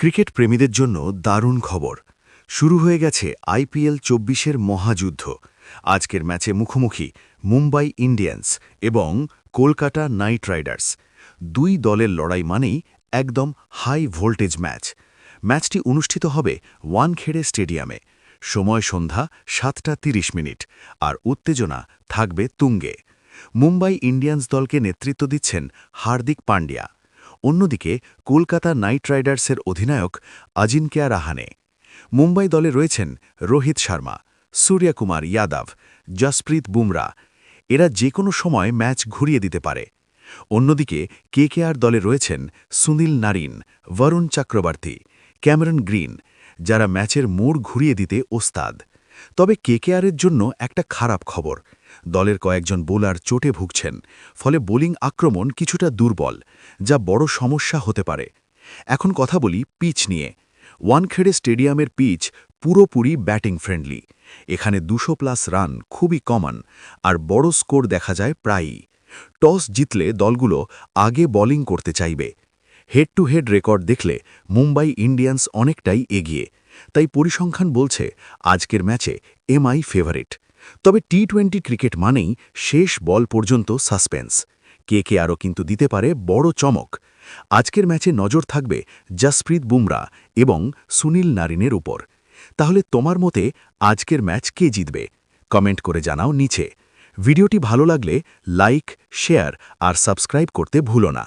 Cricket প্রেমীদের জন্য দারুণ খবর। শুরু হয়ে গেছে আইপিএল ২৪-এর মহাযুদ্ধ। আজকের ম্যাচে মুখোমুখি মুম্বাই ইন্ডিয়ান্স এবং কলকাতা নাইট রাইডার্স। দুই দলের লড়াই মানেই একদম হাই ভোল্টেজ ম্যাচ। ম্যাচটি অনুষ্ঠিত হবে ওয়ানখেড়ে স্টেডিয়ামে। সময় সন্ধ্যা ৭:৩০ আর উত্তেজনা থাকবে তুঙ্গে। মুম্বাই ইন্ডিয়ান্স দলকে নেতৃত্ব দিচ্ছেন হার্দিক পান্ডিয়া। অন্যদিকে কলকাতা নাইট রাইডার্সের অধিনায়ক আজিঙ্ক্য রাহানে। মুম্বাই দলে রয়েছেন রোহিত শর্মা, সূর্যকুমার যাদব, জসপ্রীত বুমরা। এরা যে কোনো সময় ম্যাচ ঘুরিয়ে দিতে পারে। অন্যদিকে কেকেআর দলে রয়েছেন সুনীল নারিন, বরুণ চক্রবর্তী, ক্যামেরন গ্রিন, যারা ম্যাচের মোড় ঘুরিয়ে দিতে ওস্তাদ। তবে কেকেআরের জন্য একটা খারাপ খবর। দলের কয়েকজন বোলার চোটে ভুগছেন, ফলে বোলিং আক্রমণ কিছুটা দুর্বল, যা বড় সমস্যা হতে পারে। এখন কথা বলি পিচ নিয়ে। ওয়ানখেড়ে স্টেডিয়ামের পিচ পুরোপুরি ব্যাটিং ফ্রেন্ডলি। এখানে ২০০+ রান খুবই কমন, আর বড় স্কোর দেখা যায় প্রায়ই। টস জিতলে দলগুলো আগে বোলিং করতে চাইবে। হেড টু হেড রেকর্ড দেখলে মুম্বাই ইন্ডিয়ান্স অনেকটাই এগিয়ে। তাই পরিসংখ্যান বলছে আজকের ম্যাচে এমআই ফেভারিট। তবে টি-20 ক্রিকেট মানেই শেষ বল পর্যন্ত সাসপেন্স। কেকেআরও কিন্তু দিতে পারে বড় চমক। আজকের ম্যাচে নজর থাকবে জসপ্রীত বুমরা এবং সুনীল নারিনের উপর। তাহলে তোমার মতে আজকের ম্যাচ কে জিতবে? কমেন্ট করে জানাও নিচে। ভিডিওটি ভালো লাগলে লাইক, শেয়ার আর সাবস্ক্রাইব করতে ভুলো না।